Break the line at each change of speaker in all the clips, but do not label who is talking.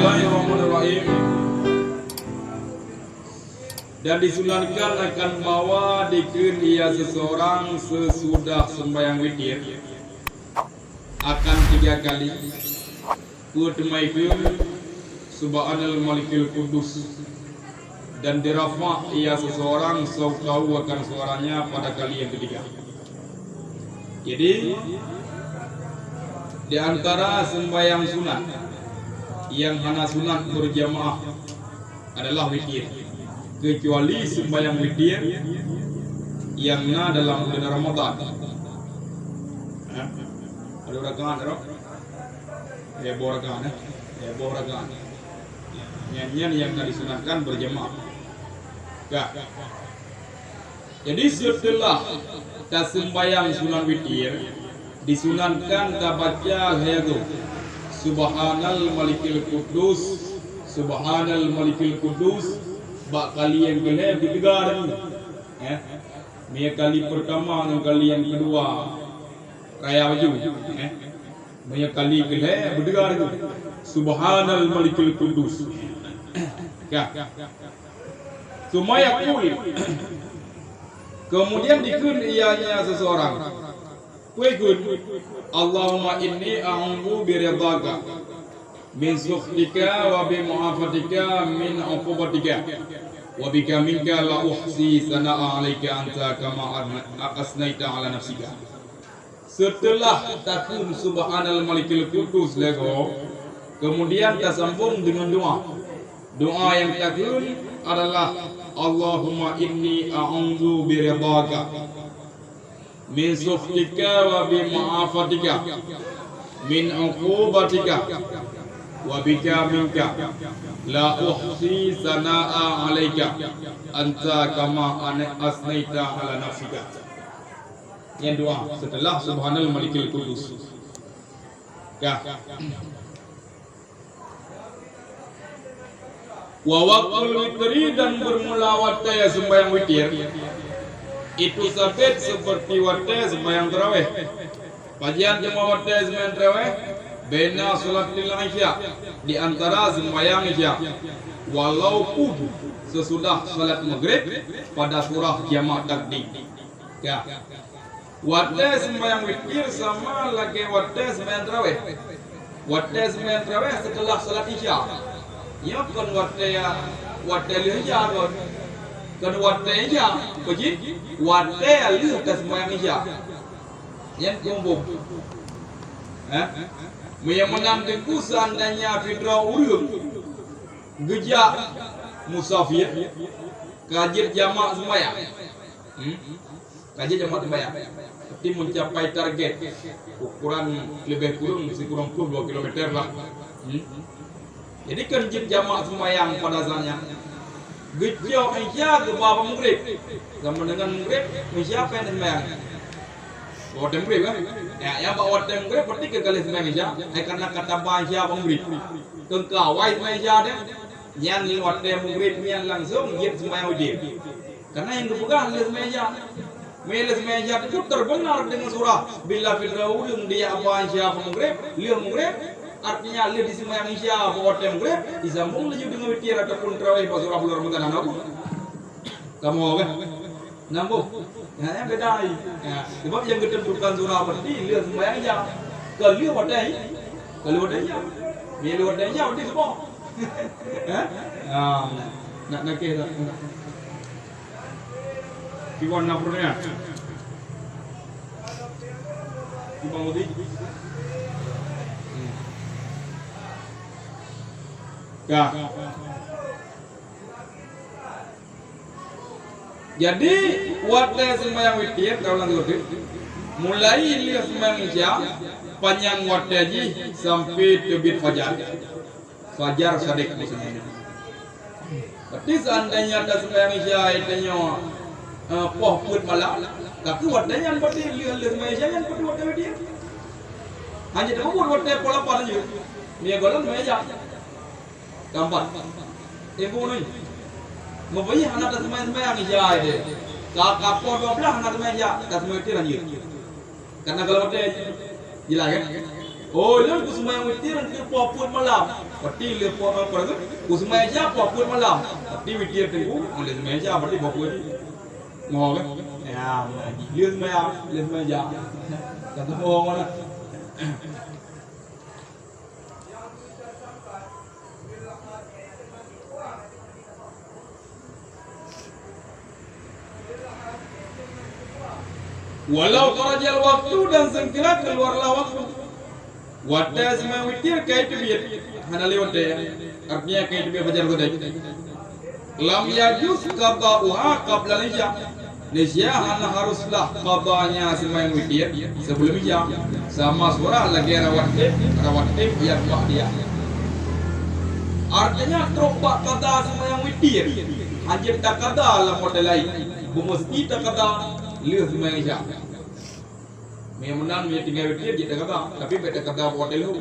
Bismillahirrahmanirrahim. Dan disunahkan akan bawa dikeun ia seseorang sesudah sembahyang witir akan 3 kali kutmaikeun subhanal malikil kudus, dan dirafa ia seseorang tahu akan suaranya pada kali yang ketiga. Jadi di antara sembahyang sunat yang hana sunat berjamaah adalah witir, kecuali sembahyang witir yang dalam bulan Ramadan. Ada rakaat roh? Heboh rakaat. Nyanyian yang disunatkan berjamaah. Jadi setelah sembahyang sunat witir disunatkan baca hayatu subhanal malikil kudus, subhanal malikil kudus, bak kali yang kelima ketiga ya. Mia kali pertama dan kali yang kedua raya baju ya. Mia kali kelima berdengar itu subhanal malikil kudus. Sumaya kul. Kemudian dikun ianya seseorang. Kuikun Allahumma inni a'udzu biridhaka min sukhtika wa bi mu'afatika min 'uqubatika wa bika minka la uhsi sana'a 'alaika anta kama asnaita 'ala nafsika. Setelah takun subhanal malikil qudus lego, kemudian tersambung dengan doa. Doa yang takun adalah Allahumma inni a'udzu biridhaka min sukhtika wa bi ma'afatika min 'uqubatika wa bika minka la uhsi sana'a 'alaika anta kama asnaita 'ala nafsika. Yang doa setelah subhanal malikil qudus. Wa waqtul witri, dan bermula waktu sembahyang witir itu sabit seperti waktu sembahyang tarawih. Kajian jemaah waktu sembahyang tarawih bena salatil isya, di antara sembahyang isya, walaupun sesudah salat maghrib pada surah jamaah takdim. Waktu sembahyang witir sama lagi waktu sembahyang tarawih. Waktu sembahyang tarawih setelah salat isya. Ya kan waktu isya kan waktu isya begitu waktu lihat sembahyang isya yang kumpul yang menantiku seandainya fitrah urung gejak musafir kajir jamaah sembahyang tapi mencapai target ukuran lebih kurang 2 kilometer lah. Jadi kan jamaah sembahyang pada asalnya gejau isya ke bawah maghrib sama dengan maghrib isya apa yang sembahyang waktu maghrib kan ya yang bawa waktu maghrib berarti ke kali sembahyang isya karena kata bahasa isya maghrib kengkawai sembahyang isya dia yang waktu maghrib yang langsung dia sembahyang wajib karena yang kepegang dia sembahyang isya sembahyang isya itu terbenar dengan surah bila fil raudun dia apa isya maghrib lihat maghrib. Artinya lihat di sembahyang isya waktu maghrib disambung lagi dengan witir ataupun tarawih pas surah bulan Ramadan apa? Kamu apa? Nambung. Ya yang beda ini. Ya, sebab yang ditentukan surah berarti lihat sembahyang isya. Kalau waktu isya. Bila waktu isya berarti semua. Nak kira. Kiwan napurnya. Kiwan mudi. Jadi waktu sembahyang witir kalau lanjut mulai lihat sembahyang isya panjang waktu aja sampai terbit fajar sadik maksudnya. Tapi seandainya ada sembahyang isya itu put malam, tapi waktunya yang berarti lihat sembahyang isya yang berarti waktu witir hanya terkumpul waktu pola pada juga dia golong meja. Gampang. Ibu ni. Mempunyai anak tak sembahyang isya dia. Kapor 12 anak sembahyang isya, tak sembahyang witir lanjut. Karena kalau waktu jelas kan? Oh, itu sembahyang witir nanti puput malam. pati lepo apa tu usmeja popul malam pati witir tengku oleh meja pati popul ngol ya lihat meja kata orang mana walau kerajaan waktu dan segera keluarlah waktu. Wadah semua witir kait biar hana lewat daya. Artinya kait biar fajar godai. Lam yajuz qada'uha qabla nisya. Nisya hana haruslah qada'nya semua witir sebelum nisya. Sama surah lagi rawatib yang dia. Artinya teropak qada semua witir. Anjir tak qada lah model lain. Mesti tak qada lihat semua nisya. Menang tinggal witir kita kata tapi beda kata hotel lu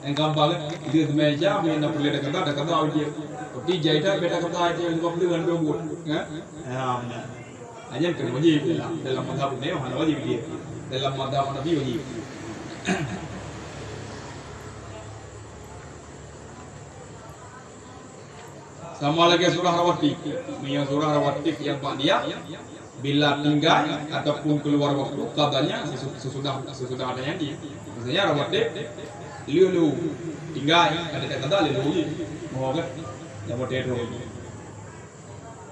engkau banget dia meja menang boleh ada kata witir tapi jaita beda kata aja engkau beli dengan robot aja kan wajib dalam madhab ini mana wajib dia dalam madhab nabi wajib sama lagi surah rawatib yang Pak dia bila tinggal ataupun keluar waktu katanya sesudah ada yang di misalnya rawatib liu tinggal ada kata liu mau kan rawatib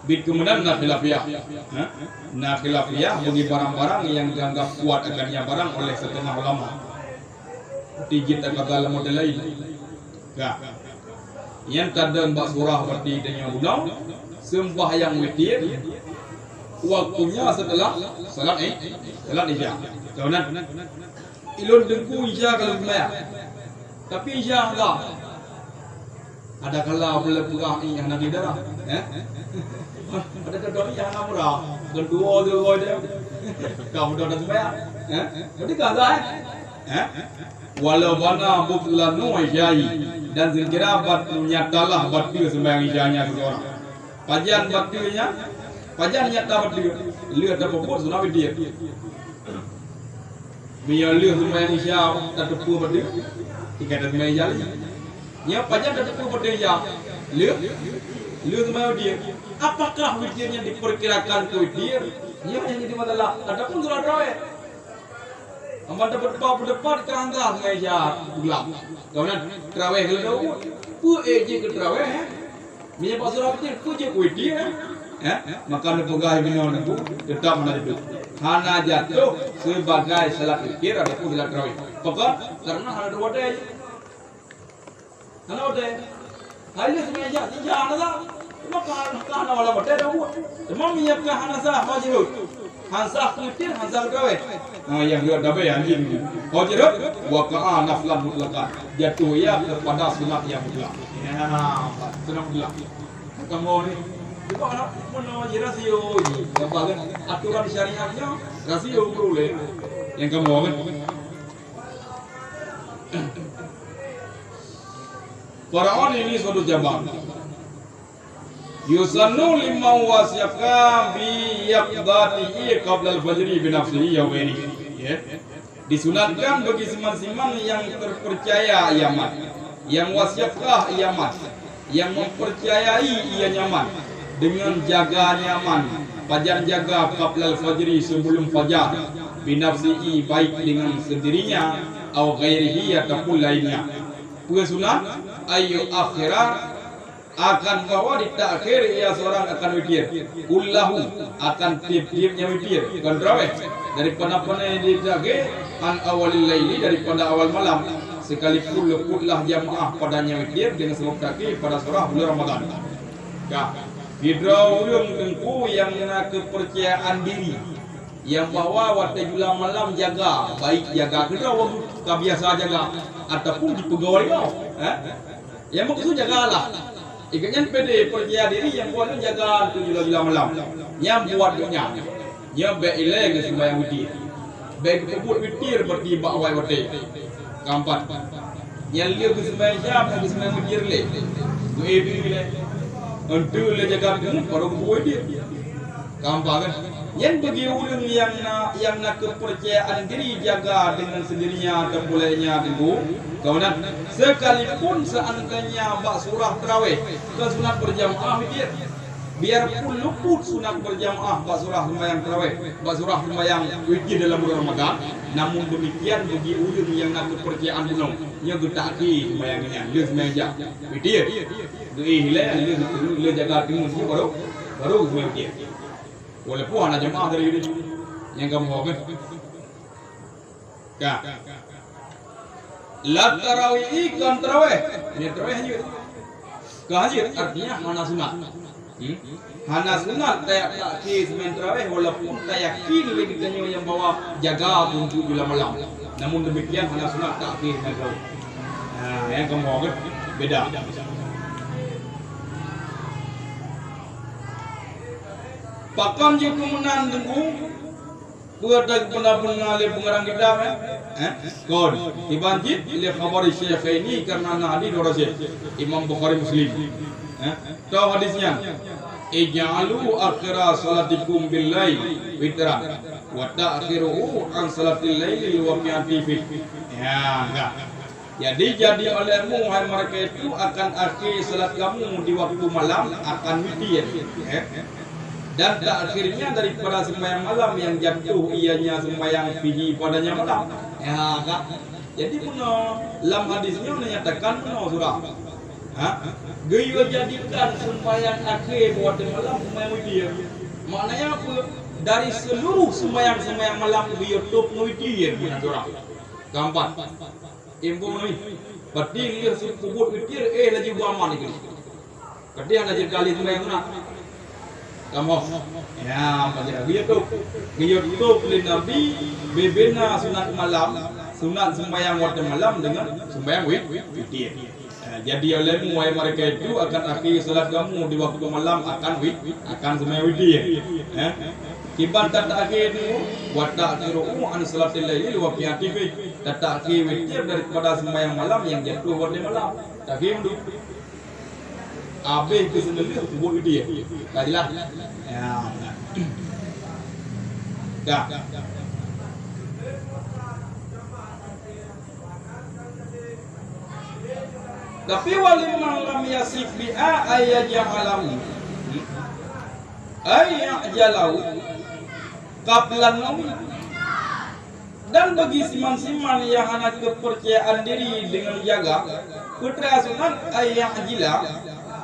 bid kemudian nakhilafiyah bagi barang-barang yang dianggap kuat akannya barang oleh setengah ulama digit kata model lain enggak yang tadang bak surah seperti dengan undang sembah yang witir waktunya setelah salat isya. Kawan, ilun dengku isya kalau semaya. Tapi isya enggak. Ada kala boleh pegang yang nak darah. Ada kedua yang nak murah. Kedua dia. Kamu dah semaya. Jadi kata walau mana butlanu isyai dan zikira bat nyatalah batil sembahyang isyanya seseorang. Pajan batilnya Pajan nyata berdua, lihat apa pun sudah dia. Biar lihat semua yang isya tak tepu berdua, tiga dan semua yang jalan. Ya pajan tak tepu berdua, lihat semua dia. Apakah witirnya diperkirakan ke witir? Ya yang jadi masalah. Ada pun sudah terawih. Amal dapat depan kerangka semua isya gelap. Kemudian terawih kalau pu je ke terawih, minyak pasal witir pu je witir. Maka nepegah minum itu tetap menjadi hana jatuh sebagai salat witir ataupun salat tarawih. Pokok karena hana dua day, hana day. Hari ini jangan ada. Maka hana wala berdaya dahulu. Semua minyak hana sah wajib. Hansa witir, hansa tarawih. Yang dua dapat yang ini. Wajib. Waqa'a naflan mutlaqan. Jatuh ya kepada sunat yang mutlak. Ya, sunat mutlak. Kamu ni. Jika anak menawarkan rasio, bahkan aturan syariatnya rasio boleh. Yang kamu kan? Faraon ini suatu jabang. Yusannu lima wasyaka bi yaqdatihi qabla al-fajri bi nafsihi yawmaini. Disunatkan bagi siman-siman yang terpercaya iamat, yang wasyakah iamat, yang mempercayai ia nyaman. Dengan jaga nyaman, fajar jaga qablal fajri sebelum fajar, binafsihi baik dengan sendirinya, atau ghairihi ataupun lainnya. Sunat ayu akhirat akan bawa ditakhir ia seorang akan witir, kullahu akan tiap-tiapnya witir, kan terawih daripada yang ditakhir an awalil laili daripada awal malam, sekalipun leputlah jamaah padanya witir dengan sebab takhir pada surah bulan Ramadan. Ya. Hidraulun tengku yang kepercayaan diri yang bahwa waktu julang malam jaga baik jaga hidraul biasa jaga ataupun di pegawai kau yang maksud jagalah ikatnya pede percaya diri yang buat jaga tu julang malam yang buat dunia yang baik ilang sembahyang witir baik kebut witir bertiba awal waktu keempat yang lihat sembahyang siapa sembahyang witir le tu le untuk le jaga dengan baru buat dia. Gampang kan? Yang bagi orang yang nak kepercayaan diri jaga dengan sendirinya dan bolehnya itu Kemudian sekalipun seandainya bak surah tarawih ke sunat berjamaah witir, biarpun luput sunat berjamaah bak surah sembahyang tarawih, bak surah sembahyang witir dalam bulan Ramadan, namun demikian bagi ulun yang nak kepercayaan penuh, nya getaki sembahyangnya, dia sembahyang witir, dia hilang, dia jaga timun baru sembahyang witir. Walaupun anak jemaah dari ini yang kamu kan, ya. La tarawih ikan tarawih. Ini tarawih hajir. Hajir artinya hana sunat. Hana sunat tayakin semen tarawih walaupun tayakin lebih tanyo yang bawa jaga untuk jula malam. Namun demikian hana sunat tayakin semen tarawih. Nah, yang kamu kan beda. Pakam je kemenang tunggu buat benar-benar oleh pengarang kita kon dibanjir oleh khabar Syekh ini karena hadis Rasul Imam Bukhari Muslim. Tahu hadisnya? Ij'alu akhira salatikum bil lail witran wa ta'khiruhu an salatil lail wa qiyati fi. Ya, enggak. Jadi olehmu wahai mereka itu akan akhir salat kamu di waktu malam akan witir. Dan akhirnya daripada sembahyang malam yang jatuh ianya sembahyang fihi padanya malam. Ya kan? Jadi puno dalam hadisnya menyatakan puno surah. Gaya jadikan sembahyang akhir buat malam sembahyang witir. Maknanya apa? Dari seluruh sembahyang malam dia top witir punya surah. Gampang. Info ni. Berarti dia sebut witir lagi buaman ni. Berarti ada jadi kali sembahyang sunat. Kamu, ya macam gitu. Gitu oleh Nabi bebena sunat malam, sunat sembahyang waktu malam dengan sembahyang witir. Jadi olehmu wahai mereka itu akan akhir salat kamu di waktu malam akan sembahyang witir. Kiban tak akhir itu, watak kiru'u an salatil lail wa qiyati fi. Tak akhir witir daripada sembahyang malam yang jatuh waktu malam. Tak akhir itu. Habis ke sendiri sebut dia. Tak jelas. Ya. Dah. Tapi walimman lam yasif bi'a ayyajalahu. Ayyajalahu qablan naumi. Dan bagi siman-siman yang anak kepercayaan diri dengan jaga putra sunat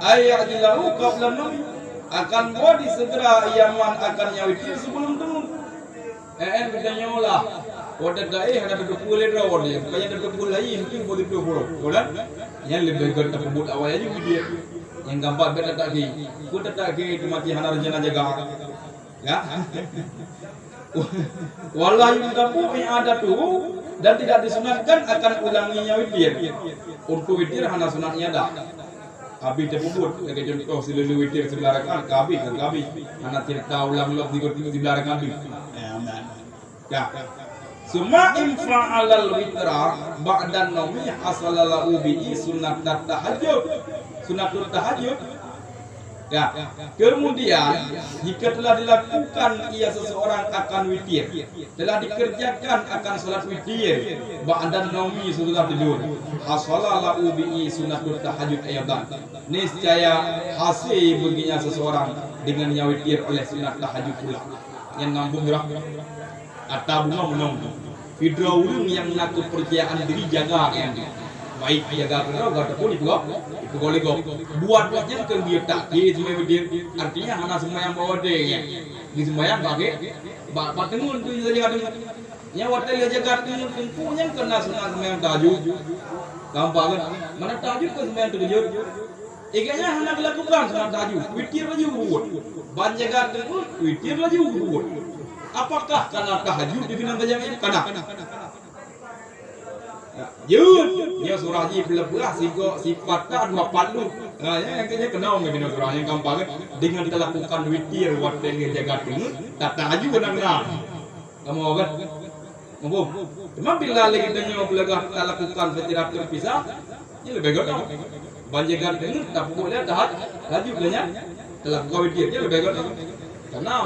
ayyajilahu qablan naumi akan buat segera iaman akan nyawitir sebelum temu. Bedanya lah. Wadah dai ada berkumpul le rawon dia. Banyak ada berkumpul lain mungkin boleh berkumpul. Kan? Yang lebih ganda pembut awal aja dia. Yang gampang beda tak ki. Ku tak ki mati hana rencana jaga. Ya. Wallahi kamu yang ada tu dan tidak disunatkan akan ulanginya witir. Untuk witir hana sunatnya dah. Abi terbubut, sebagai contoh selalu witir sebelah rakaat, kabi, anak tidak tahu ulang-ulang di belakang kabi. Ya. Suma infa'alal witra ba'dan naumi asalalahu bi'i sunnatat tahajud. Sunnatul tahajud. Ya. Kemudian jika telah dilakukan ia seseorang akan witir, telah dikerjakan akan salat witir ba'dan naumi setelah tidur, asalalahu bi'i sunnatul tahajud ayatan. Niscaya hasil baginya seseorang dengan nyawitir oleh sunat tahajud pula. Yang nambung gerah atau bunga menang. Fidra ulun yang nak kepercayaan diri jaga yang baik jaga kerana gak pun itu boleh go. Buatnya kan dia tak dia semua dia artinya hana semua yang bawa dia. Di semua yang bagi batengun tu jaga dengan. Nya waktu dia jaga dengan punya kena sunat semua yang tahajud. Gampang kan? Mana tahajud ke semua yang tahajud? Iganya hana dilakukan sunat tahajud. Witir aja buat. Ban jaga dengan witir aja buat. Apakah karena tahajud di bina tajamnya? Karena ya surah ji belah sifat tak dua palu. Yang kayaknya kenal dengan surah yang gampang dengan kita lakukan witir waktu dia jaga dengan tak tahajud benar. Kamu kan? Mampu. Cuma bila lagi kita kita lakukan secara terpisah, ini lebih gampang. Banjakan dengan tak boleh tahajud belanya. Telah witir dia lebih gampang. Karena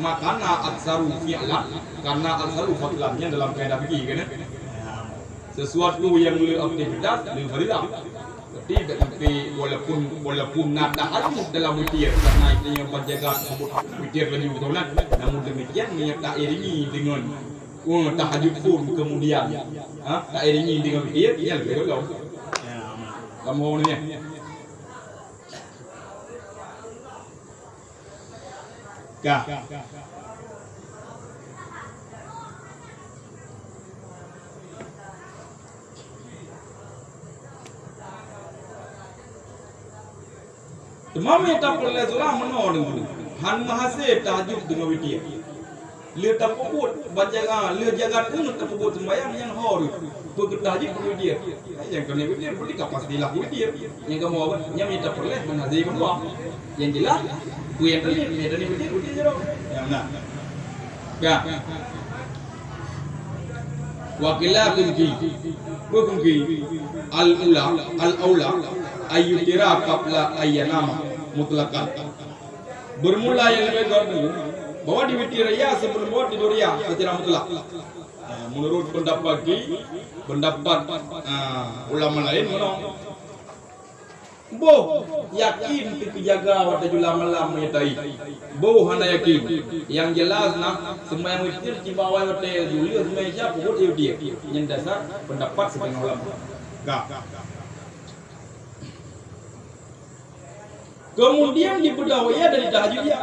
makana aksaru fi'lan, karena aksaru fadlannya dalam kaidah fikih kan. sesuatu yang lebih aktivitas lebih fadilah. Tapi walaupun nak tahajud dalam witir karena itu yang penjaga witir lagi betulan, namun demikian ia tak iringi dengan tahajud pun kemudian tak iringi dengan witir, ia lebih bagus. Kamu ni kah? Demam yang tak boleh surah menor dulu. Han mahasib tahajud dengan witir. Dia tak puput baca dia jaga pun tak puput sembahyang yang hor. Bertahajud witir. Yang kena witir boleh pastilah witir. Yang kamu apa? Yang tak boleh menazih kedua. Yang jelas ku yang tadi witir je. Yang mana? Ya. Wakilakum ki al-aula ayyutira qabla ayyanama mutlaqan. Bermula yang lebih dulu bahwa di witir ya sebelum bawa tidur ya secara mutlak. Menurut pendapat ulama lain boh yakin kejaga waktu jula malam menyertai boh hana yakin yang jelas nak semua yang witir di bawah waktu juli semua siapa pun dia yang dasar pendapat sebagian ulama. Kemudian di bedawaya dari tahajud ya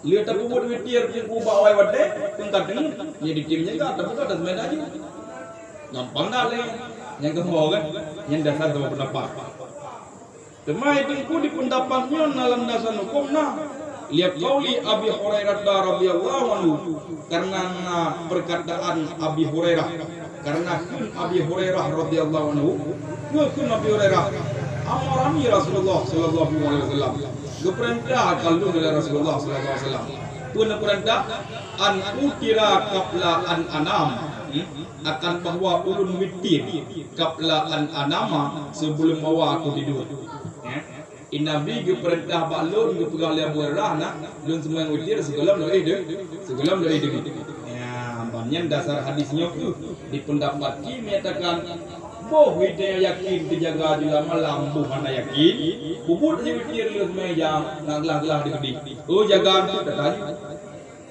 lihat aku buat witir di bawah waktu tengah dengan jadi timnya kan tapi tu ada semua tahajud gampang dah le yang kedua kan yang dasar sama pendapat. Tema itu ku di pendapatnya dalam dasar hukum lihat qauli Abi Hurairah radhiyallahu anhu karena perkataan Abi Hurairah karena Abi Hurairah radhiyallahu anhu Abi Hurairah amarani Rasulullah sallallahu alaihi wasallam geperintah kalau oleh Rasulullah sallallahu alaihi wasallam pun perintah an utira qabla an anam akan bahwa ulun witir qabla an anama sebelum bawa aku tidur. Nabi geperintah balun gepegang liam berah nak lun semua witir segelam lo ide ya banyak dasar hadisnya tu di pendapat ki menyatakan boh witir yakin dijaga jula malam boh mana yakin bubut je witir lun semua jam nak gelah di oh jaga tu dah tadi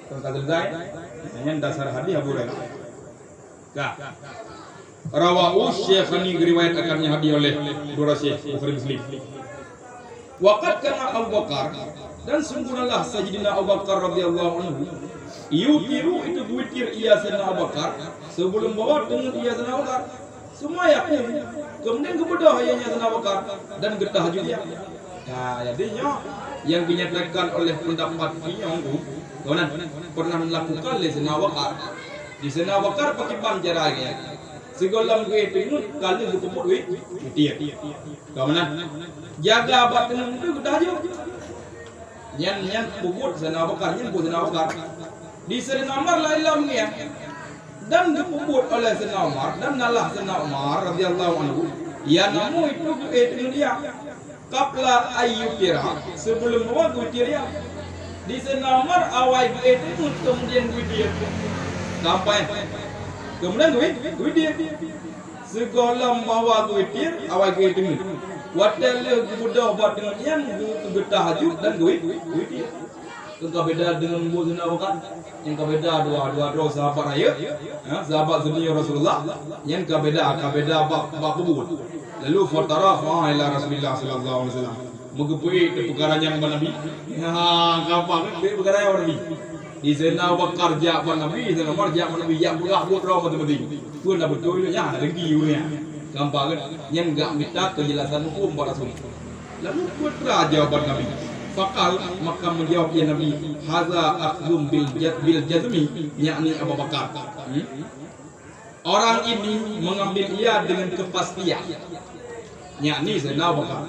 tak selesai banyak dasar hadis Abu Hurairah kah rawahu Syekhani riwayatkannya hadis oleh dua Syekh Bukhari Muslim. Waqad kana Abu Bakar dan sungguhlah Sayyidina Abu Bakar radhiyallahu anhu yutiru itu witir ia Sayyidina Abu Bakar sebelum bawa dengan ia Sayyidina Abu Bakar semua yakin kemudian kepada ayahnya Sayyidina Abu Bakar dan bertahajud ya. Jadinya yang dinyatakan oleh pendapat yang pernah melakukan oleh Sayyidina Abu Bakar di Sayyidina Abu Bakar pakai panjaranya segolam gue itu kali dipuput witir kemudian jaga abad dengan itu kita aja nyan puput Sayyidina Abu Bakar nyan puput Sayyidina Abu Bakar di Sayyidina Umar lain ya dan dipuput oleh Sayyidina Umar dan nalah Sayyidina Umar radhiyallahu anhu ya namu itu dia qabla ayyutira sebelum waktu witir ya di Sayyidina Umar awal itu kemudian witir sampai kemudian witir segolam bawa witir awal witir Watel mudah buat dengan yang bertahajud dan witir. Engkau beda dengan Sayyidina Abu Bakar. Yang kau beda dua sahabat raya, sahabat senior Rasulullah. Yang kau beda bab kubur. Lalu fatarafa ila Rasulullah sallallahu alaihi wasallam. Mengepui perkara yang Nabi. Gampang perkara yang Nabi. Di Sayyidina Abu Bakar jak Nabi, Sayyidina Umar jak Nabi, yang belah buat rawa penting. Tu nak betul ya, dengki punya. Gampang kan? Yang enggak minta kejelasan hukum pada Rasul. Lalu putra jawaban Nabi. Fakal maka menjawab ya Nabi, haza akhdum bil jazmi, yakni Abu Bakar. Orang ini mengambil ia dengan kepastian. Yakni Sayyidina Abu Bakar.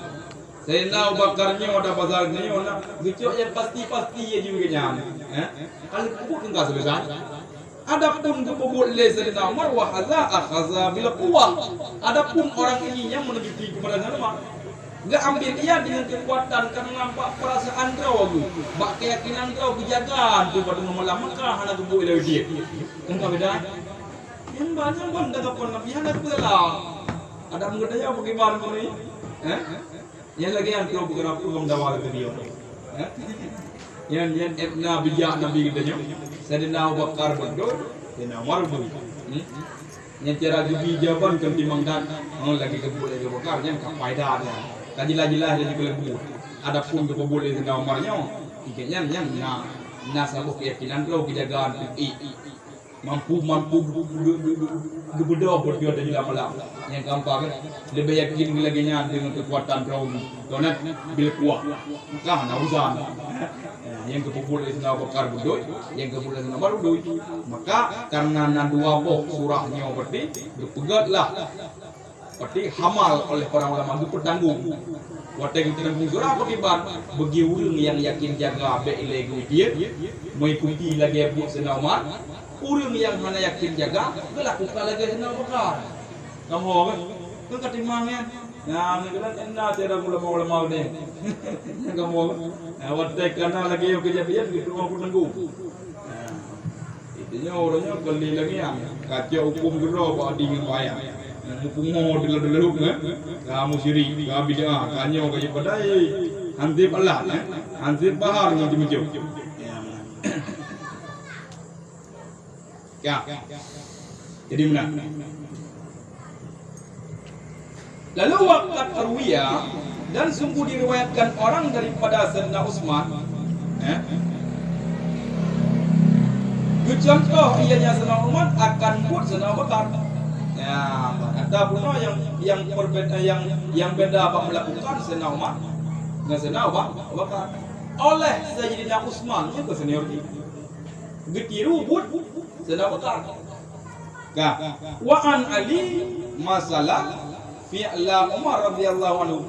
Sayyidina Abu Bakarnya ada pasal ni ona, gitu yang pasti ya juga nyam. Kalau kubur enggak selesai. Adapun kebobot Sayyidina Umar wa hadza akhadha bil quwwah. Adapun orang ini yang menepi kepada Umar enggak ambil ia dengan kekuatan karena nampak perasaan kau aku. Bak keyakinan kau kejagaan tu pada malam Mekah hana kebobot dia. Engkau beda. Yang banyak pun dah kapon Nabi ada pula. Ada mengadanya pakai barang ini. Yang lagi yang kau bukan apa kamu dawal ke dia. Yang Nabi Nabi katanya. Sayyidina Abu Bakar betul, Sayyidina Umar betul. Yang cara juga jawaban kan dimangkan. Oh lagi kebul Abu Bakar yang kapaida dia. Kajilah-jilah dia juga lebih. Adapun kebul Sayyidina Umarnya, ikatnya yang sabuk keyakinan kau kejagaan mampu gebedah berbuat dari lama-lama yang gampang lebih yakin lagi dengan kekuatan kau karena bila kuat maka nauzan yang kepupul itu Abu Bakar budoi yang kepupul itu Umar budoi maka karena dua surahnya berarti berpegatlah berarti hamal oleh para ulama itu bertanggung Wateng tanggung surah apa kibar bagi orang yang yakin jaga beilegu dia mengikuti lagi Abu Sayyidina Umar orang yang mana yakin jaga melakukan lagi Sayyidina Abu Bakar kamu kan ketimangnya nah ngegelan enak cara ulama-ulama ni kamu wateng karena lagi yang kejadian di rumah penanggung itunya orangnya kali lagi yang kacau hukum gerak apa dengan bayar mupungo dulu kamu siri kamu bid'ah kanyo kayu padai hansip Allah hansip bahar yang dimujuk ya jadi mana lalu waqat arwiya dan sungguh diriwayatkan orang daripada Sayyidina Utsman contoh ianya Sayyidina Umar akan buat Sayyidina Abu Bakar ya, ada pun yang berbeda yang beda apa melakukan Sayyidina Umar dan Sayyidina Abu Bakar oleh Sayyidina Utsman itu senior dia. Getiru buat Sayyidina Abu Bakar. Wa an Ali masalah fi'la Umar radhiyallahu anhu.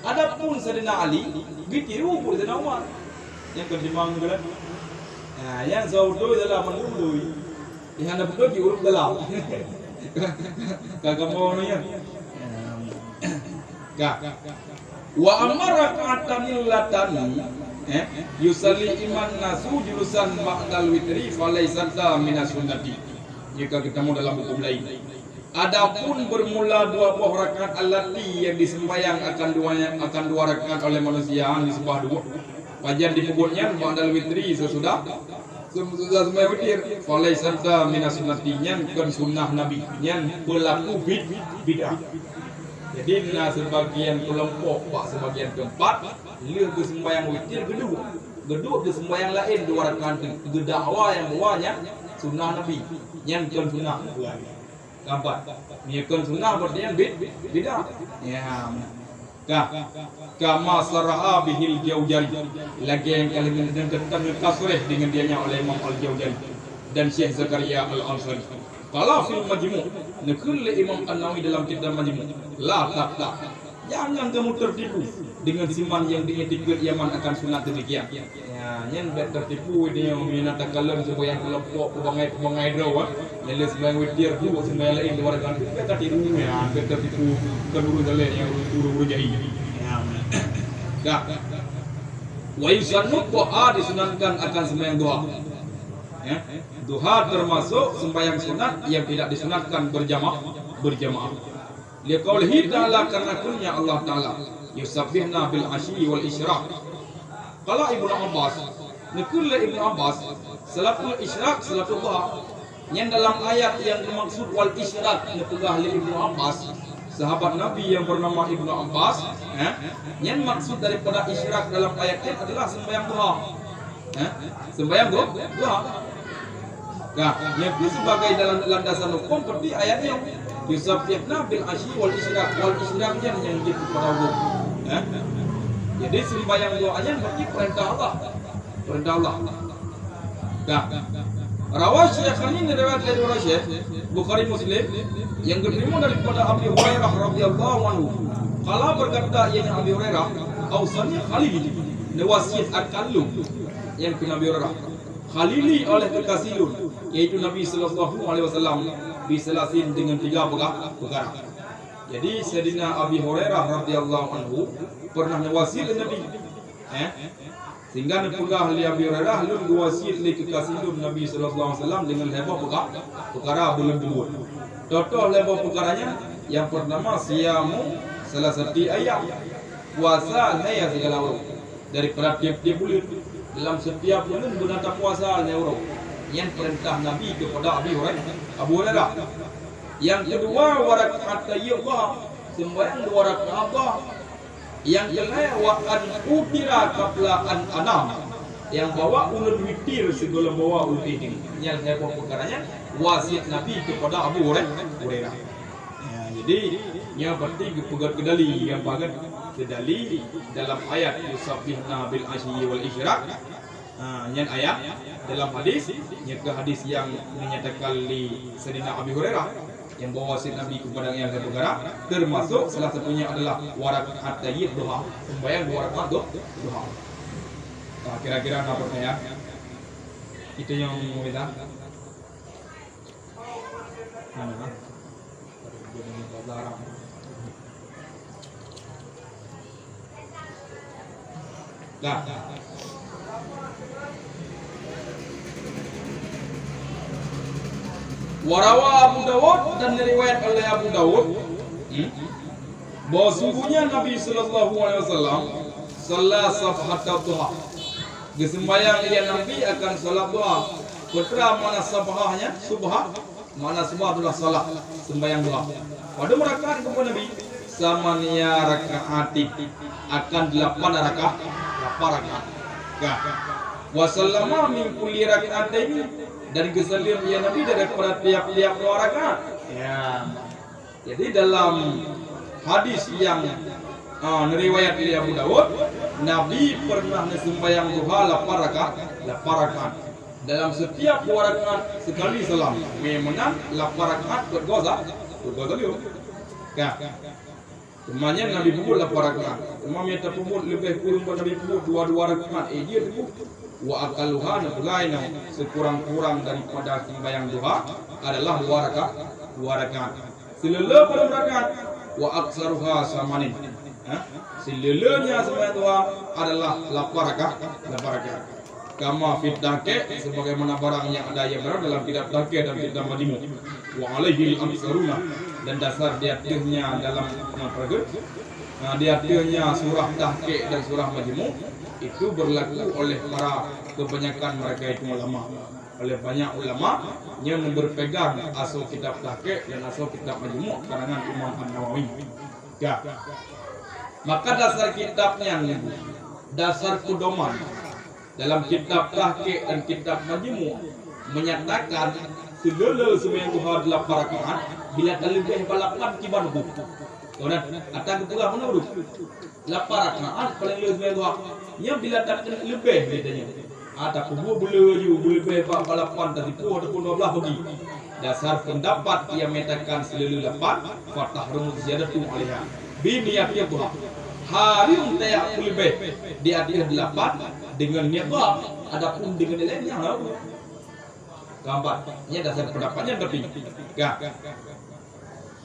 Adapun Sayyidina Ali getiru buat Sayyidina Umar yang kedimang gelan. Nah, yang saudo dalam menului. Yang ada betul diurut dalam. Kagak mau nih ya wa amar raka'atan illatan yusalli iman nasu julusan ba'dal witri falaysa minas sunnati jika ketemu dalam hukum lain adapun bermula dua buah rakaat allati yang disembahyang akan dua rakaat oleh manusia disembah dua wajar dipukulnya ba'dal witri sesudah semua witir falai serta minas sunnatinya bukan sunnah Nabi yang pelaku bid'ah jadi sebagian kelompok sebagian keempat lihat ke sembahyang witir geduk ke sembahyang lain dua rakaat gedakwa yang bawahnya sunnah Nabi yang bukan sunnah keempat ini bukan sunnah berarti yang bid'ah ya kama saraha bihil Jauzari lagi yang kali dengan tasrih dengan dianya oleh Imam Al-Jauzari dan Syekh Zakaria Al-Ansari kalau fil majmu' nakul Imam An-Nawawi dalam kitab majmu' la jangan kamu tertipu dengan siman yang diikut Yaman akan sunat demikian ya yang tertipu dia meminta kalam supaya kelompok pebangai draw yang les bang witir tu semua lain luar kan kita tiru ya tertipu keduru dale yang uru jahi ya wa yusannu doa disunatkan akan sembahyang doa ya duha termasuk sembahyang sunat yang tidak disunatkan berjamaah liqaulihi ta'ala karena kunnya Allah taala yusabbihna bil asyi wal isyraq kalau Ibnu Abbas nakul Ibnu Abbas salatul isyraq salatul duha yang dalam ayat yang dimaksud wal isyraq nakul ahli Ibnu Abbas sahabat Nabi yang bernama Ibnu Abbas yang maksud daripada isyraq dalam ayat ini adalah sembahyang duha sembahyang duha yang itu sebagai dalam landasan hukum seperti ayatnya yusabbihna bil asyi wal isyraq yang gitu pada hukum jadi sembahyang doanya berarti perintah Allah rawah Syekhan ini riwayat dari Syekh Bukhari Muslim yang diterima daripada Abi Hurairah radhiyallahu anhu kalau berkata yang Abi Hurairah ausani khalili nawasiat akallu yang Nabi Hurairah khalili oleh kekasihun yaitu Nabi sallallahu alaihi wasallam diselasin dengan 3 perkara. Jadi Sayyidina Abi Hurairah radhiyallahu anhu pernah nawasiat Nabi Sehingga nepegah li Abi Hurairah lun wasiat li kekasihun Nabi sallallahu alaihi wasallam dengan heboh perkara bulan dua. Contoh heboh perkaranya yang pertama siamu salah satu ayam. Puasa naya segala orang. Daripada tiap-tiap bulan dalam setiap bulan benata puasa naya orang. Yang perintah Nabi kepada Abi Hurairah. Yang kedua warakaat tayyibah sembahyang 2 rakaat. Yang kelima wa an utira qabla an anam, yang bawa ulun witir segala bawa ulun ini. Yang heboh perkaranya wasiat Nabi kepada Abu Hurairah. Ya, jadi yang penting pegat kedali yang bagat kedali dalam ayat yusabbihna bil asyi wal isyraq. Yang ayat dalam hadis, yang ke hadis yang menyatakan li Sayyidina Abi Hurairah yang bawa wasiat Nabi kepada yang berperkara, termasuk salah satunya adalah warakaat tayyib duha, sembahyang 2 rakaat duha. Nah, kira-kira apa ya? Itu yang kita Warawa Abu Dawud dan riwayat oleh Abu Dawud bahwa sungguhnya Nabi sallallahu alaihi wasallam salat safhat duha. Sembahyang ia Nabi akan salat duha. Putra mana sabahnya? Subha. Mana subha adalah salat sembahyang duha. Pada rakaat kepada Nabi samania rakaat akan 8 rakaat. Wa sallama min kulli rakaatain, dari kesalim ya Nabi daripada tiap-tiap 2 rakaat. Ya. Jadi dalam hadis yang riwayat oleh Abu Dawud, Nabi pernah sembahyang duha 8 rakaat. Dalam setiap 2 rakaat sekali salam. Memang 8 rakaat berdosa dulu. Ya. Semuanya Nabi pukul 8 rakaat. Semua minta pukul lebih kurang Nabi pukul 2 rakaat. Dia pukul wa aqalluha naflaina, sekurang-kurang daripada sembahyang duha adalah 2 rakaat. Selele pada rakaat wa aktsaruha samanin. Selelenya sembahyang duha adalah 8 rakaat. Kama fit dake, sebagaimana barang yang ada yang berada dalam kitab dake dan kitab majmu. Wa alaihi al-amsaruna, dan dasar diaturnya dalam pergud. Diaturnya surah dake dan surah majmu itu berlaku oleh para kebanyakan mereka itu ulama, oleh banyak ulama yang berpegang asal kitab dake dan asal kitab majmu karangan Imam An-Nawawi. Ya. Maka dasar kitabnya, dasar pedoman dalam kitab tahqiq dan kitab majmu menyatakan segala sembahyang duha 8 rakaat bila terlebih balapan kibar hukum. Tuan, atas kekurang menurut 8 rakaat paling lebih sembahyang duha. Yang bila tak lebih bedanya. Tak kubur boleh lebih balapan tadi pun ataupun 12 bagi. Dasar pendapat yang menyatakan selalu 8 fatahrum ziyadatu alaiha. Biniyatnya duha. Hari untuk lebih di atas 8 dengan niat doa, adapun dengan lainnya harus gambar. Ini dasar pendapatnya tapi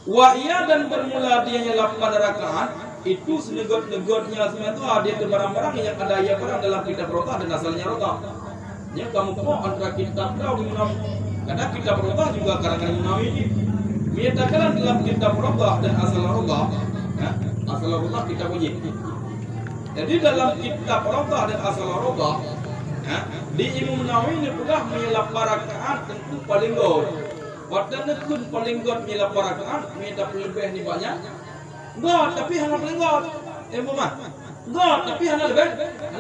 wa iya dan bermula dianya 8 rakaat itu senegot-negotnya semua dia itu barang-barang yang ada ya barang dalam kitab Rodah dan asalnya Rodah. Yang kamu kok antara kitab kau dengan karena kitab Rodah juga karangan Nawawi ini menyatakan dalam kitab Rodah dan asal Rodah, asal Rodah kitab wajib. Jadi dalam kitab Rodah dan asal Rodah, di Imam Nawawi ini pula menyelap rakaat tentu paling god. Padahal nekun paling god menyelap rakaat, minta lebih ni banyak. God tapi hanya paling god. Mama. God tapi hanya lebih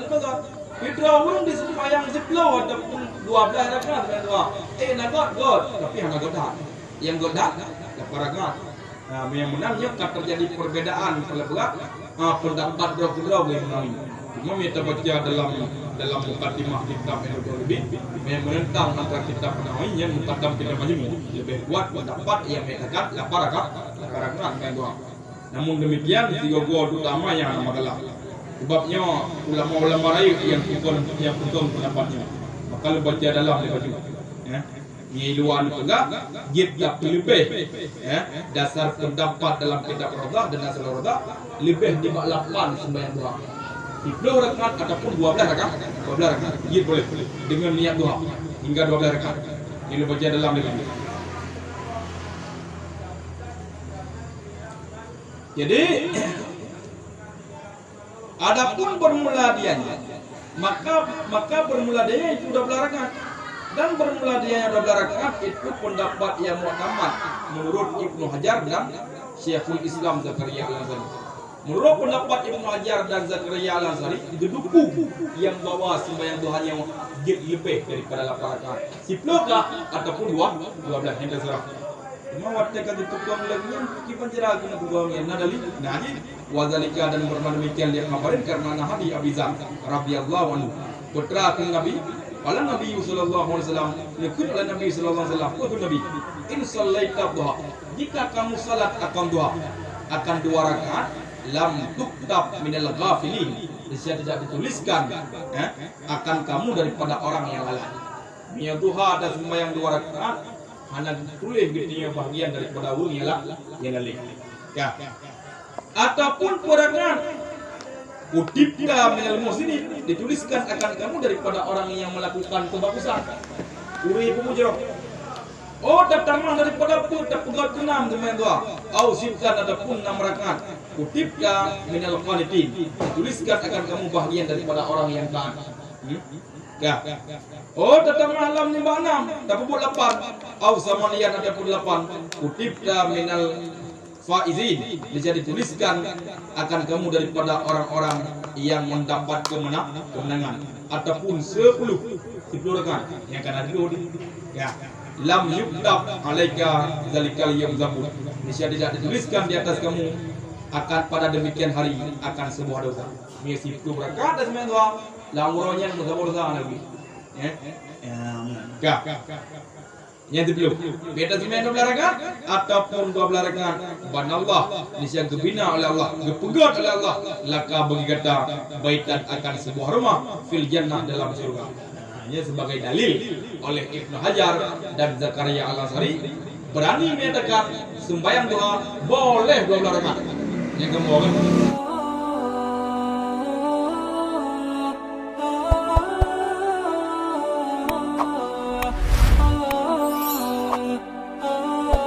god. Fitra urung di sembahyang 10 ataupun 12 rakaat dengan doa. Nak god tapi hanya god. Yang god dah rakaat. Yang menangnya tak terjadi perbedaan pula pendapat beliau mengenai. Cuma kita baca dalam mukadimah kitab Al-Ghalibi yang menentang antara kitab Nawawi yang mukadam kitab Majmu lebih kuat pendapat yang mengatakan 8 rakaat dengan doa. Namun demikian tiga gol utama yang nama galah. Sebabnya ulama-ulama lain yang betul pendapatnya. Maka lu baca dalam dia baju. Ngiluan juga gap lebih dasar pendapat dalam kitab Rodah dan asal Rodah lebih di 8 sembahyang doa. 10 rakaat ataupun 12 rakaat. 12 rakaat. Iya boleh dengan niat duha hingga 12 rakaat. Ini baca dalam dengan. Jadi adapun bermula dianya maka bermula dia itu 12 rakaat. Dan bermula dia 12 rakaat itu pendapat yang mu'tamad menurut Ibnu Hajar dan Syekhul Islam Zakaria Al-Ansari. Menurut pendapat Ibnu Hajar dan Zakaria Al-Ansari, itu buku yang bawa sembahyang duha yang lebih daripada 8 rakaat. 10 kah ataupun 12 yang terserah. Cuma waktu kata tukang lagi yang kipan cerah kena tukangnya. Nah dalil, nah ini wazalika dan bermakna demikian dia ngabarin karena Nabi Abizar radhiyallahu anhu putra Nabi. Qala Nabi sallallahu alaihi wasallam, yakun oleh Nabi sallallahu alaihi wasallam, kata Nabi, in sallaita duha, jika kamu salat akan duha, akan 2 rakaat, lam tuktab minal ghafilin, disini tidak dituliskan akan kamu daripada orang yang lalai. Niat duha ada sembahyang 2 rakaat, hanya ditulis gitu bagian daripada orang yang lalai. Ya. Ataupun 2 rakaat kutipta minal muslimin, dituliskan akan kamu daripada orang yang melakukan kebagusan. Uri pemujro. Oh, datanglah daripada pegat ke-6 demikian doa. Au sibtan ataupun 6 rakaat. Kutipta minal qanitin, dituliskan akan kamu bahagian daripada orang yang taat. Ya. Oh, datang malam 56 dapat 8. Au samanian ataupun 8. Kutipta minal faizin, bisa dituliskan akan kamu daripada orang-orang yang mendapat kemenangan ataupun 10 rakaat yang akan ada ya. Lam yuktab alaika zalikal yawm zabur, bisa tidak dituliskan di atas kamu akan pada demikian hari akan sebuah dosa. Ini 10 rakaat dan sembahyang doa lamuronya muzabur lagi ya. Yang belum beda sembahyang 12 rakaat ataupun 12 rakaat banallah nisya gebina oleh Allah, gepegat oleh Allah, laka bagi kata baitan akan sebuah rumah fil jannah dalam surga. Ini sebagai dalil oleh Ibnu Hajar dan Zakaria Al-Ansari berani menyatakan sembahyang doa boleh 12 rakaat. Yang kemudian